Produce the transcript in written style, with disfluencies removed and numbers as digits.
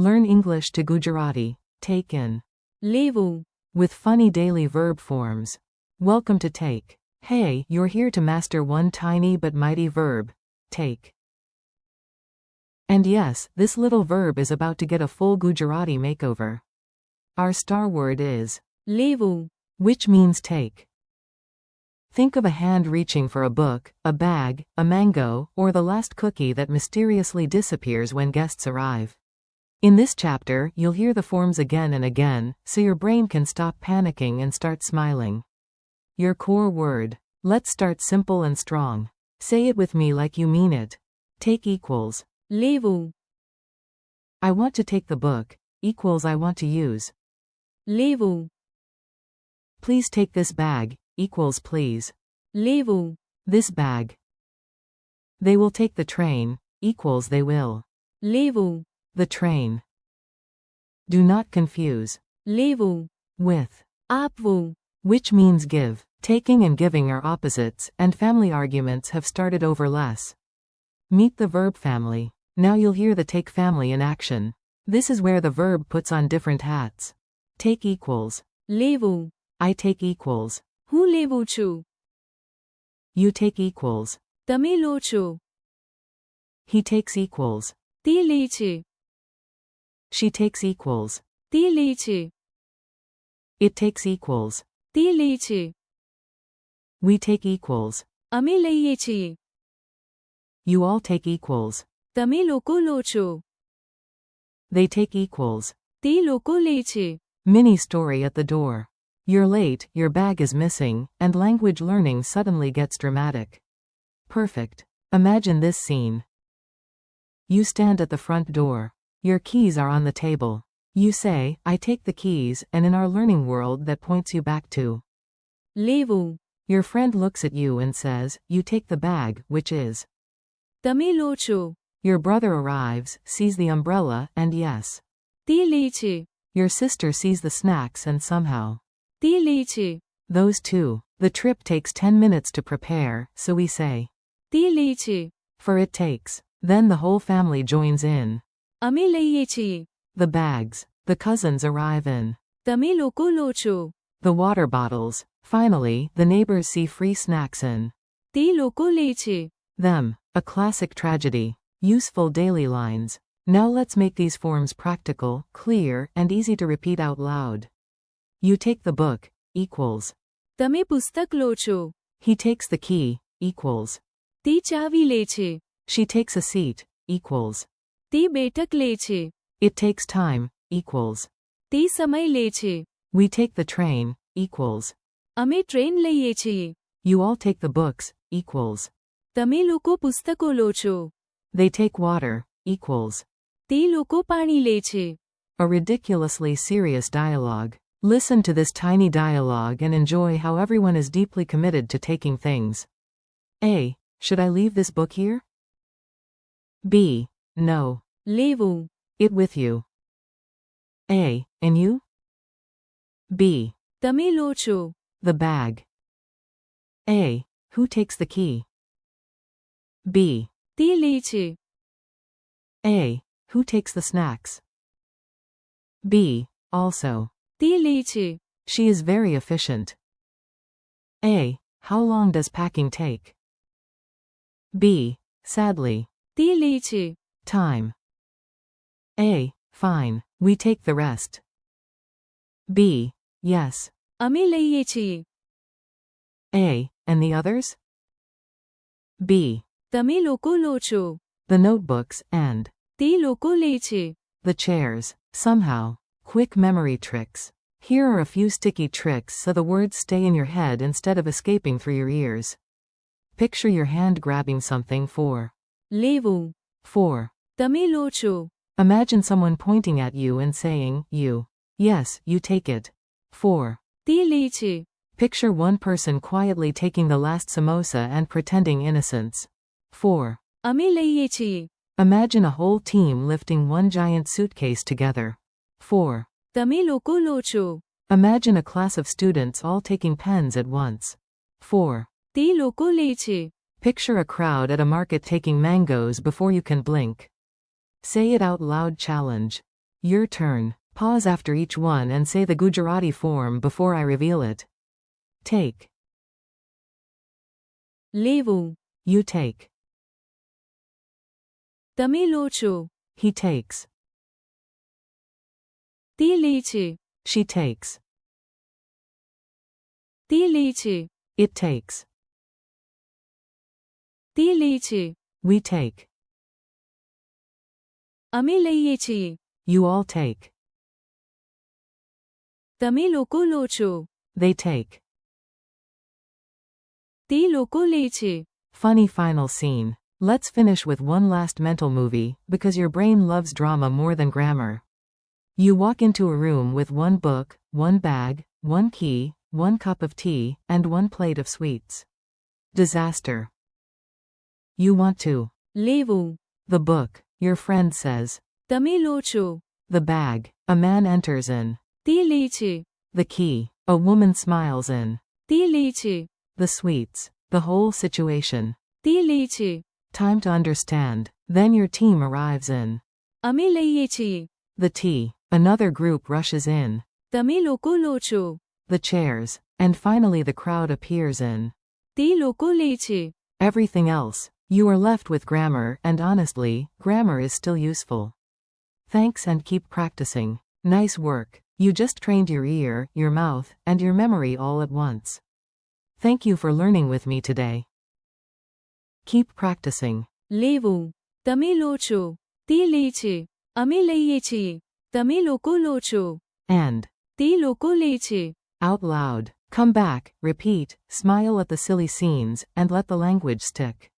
Learn English to Gujarati. Take in. levu, With funny daily verb forms. Welcome to Take. Hey, you're here to master one tiny but mighty verb. Take. And yes, this little verb is about to get a full Gujarati makeover. Our star word is levu, which means take. Think of a hand reaching for a book, a bag, a mango, or the last cookie that mysteriously disappears when guests arrive. In this chapter, you'll hear the forms again and again, so your brain can stop panicking and start smiling. Your core word. Let's start simple and strong. Say it with me like you mean it. Take equals. levu, I want to take the book, equals I want to use. levu, Please take this bag, equals please. levu, This bag. They will take the train, equals they will. levu, The train. Do not confuse. levu, With. apvu, Which means give. Taking and giving are opposites, and family arguments have started over less. Meet the verb family. Now you'll hear the take family in action. This is where the verb puts on different hats. Take equals. levu, I take equals. હું લેવું છું, You take equals. તમે લો છો, He takes equals. તે લે છે, She takes equals. તે લે છે, It takes equals. તે લે છે, We take equals. અમે લઈએ છીએ, You all take equals. તમે લોકો લો છો, They take equals. તે લોકો લે છે. Mini story at the door. You're late, your bag is missing, and language learning suddenly gets dramatic. Perfect. Imagine this scene. You stand at the front door. Your keys are on the table. You say, I take the keys, and in our learning world that points you back to લેવું, your friend looks at you and says, you take the bag, which is તમે લો છો, your brother arrives, sees the umbrella, and yes. તે લે છે, Your sister sees the snacks and somehow. તે લે છે, Those two. The trip takes 10 minutes to prepare, so we say, તે લે છે, for it takes. Then the whole family joins in. અમે લઈએ છીએ, The bags. The cousins arrive in. તમે લોકો લો છો, The water bottles. Finally, the neighbors see free snacks in. તે લોકો લે છે. Them. A classic tragedy. Useful daily lines. Now let's make these forms practical, clear, and easy to repeat out loud. You take the book, equals. તમે પુસ્તક લો છો, He takes the key, equals. તે ચાવી લે છે, She takes a seat, equals. તે બેઠક લે છે, It takes time, equals. તે સમય લે છે, We take the train, equals. અમે ટ્રેન લઈએ છીએ, You all take the books, equals. તમે લોકો પુસ્તકો લો છો, They take water, equals. તે લોકો પાણી લે છે. A ridiculously serious dialogue. Listen to this tiny dialogue and enjoy how everyone is deeply committed to taking things. A. Should I leave this book here? B. No. લેવું, It with you. A. And you? B. તમે લો છો, The bag. A. Who takes the key? B. તે લે છે, A. Who takes the snacks? B. Also. તે લે છે, She is very efficient. A. How long does packing take? B. Sadly. તે લે છે. Time. A. Fine. We take the rest. B. Yes. અમે લઈએ છીએ, A. And the others? B. તમે લોકો લો છો, The notebooks and તે લોકો લે છે. the chairs. Somehow. Quick memory tricks. Here are a few sticky tricks so the words stay in your head instead of escaping through your ears. Picture your hand grabbing something for લેવું, 4. તમે લો છો, Imagine someone pointing at you and saying, you. Yes, you take it. 4. તે લે છે. Picture one person quietly taking the last samosa and pretending innocence. 4. અમે લઈએ છીએ, Imagine a whole team lifting one giant suitcase together. 4. તમે લોકો લો છો, Imagine a class of students all taking pens at once. 4. તે લોકો લે છે. Picture a crowd at a market taking mangoes before you can blink. Say it out loud challenge. Your turn. Pause after each one and say the Gujarati form before I reveal it. Take. levu. You take. તમે લો છો. He takes. તે લે છે. She takes. તે લે છે. It takes. તે લે છે. We take. અમે લઈએ છીએ. You all take. તમે લોકો લો છો. They take. તે લોકો લે છે. Funny final scene. Let's finish with one last mental movie, because your brain loves drama more than grammar. You walk into a room with one book, one bag, one key, one cup of tea, and one plate of sweets. Disaster. You want to. levu. The book. Your friend says. તમે લો છો. The bag. A man enters in. તે લે છે. The key. A woman smiles in. તે લે છે. The sweets. The whole situation. તે લે છે. Time to understand. Then your team arrives in. અમે લઈએ છીએ. The tea. Another group rushes in. તમે લોકો લો છો. The chairs. And finally the crowd appears in. તે લોકો લે છે. Everything else. You are left with grammar, and honestly, grammar is still useful. Thanks and keep practicing. Nice work. You just trained your ear, your mouth, and your memory all at once. Thank you for learning with me today. Keep practicing. levu. તમે લો છો. તે લે છે. અમે લઈએ છીએ. તમે લોકો લો છો. And. તે લોકો લે છે. Out loud. Come back, repeat, smile at the silly scenes, and let the language stick.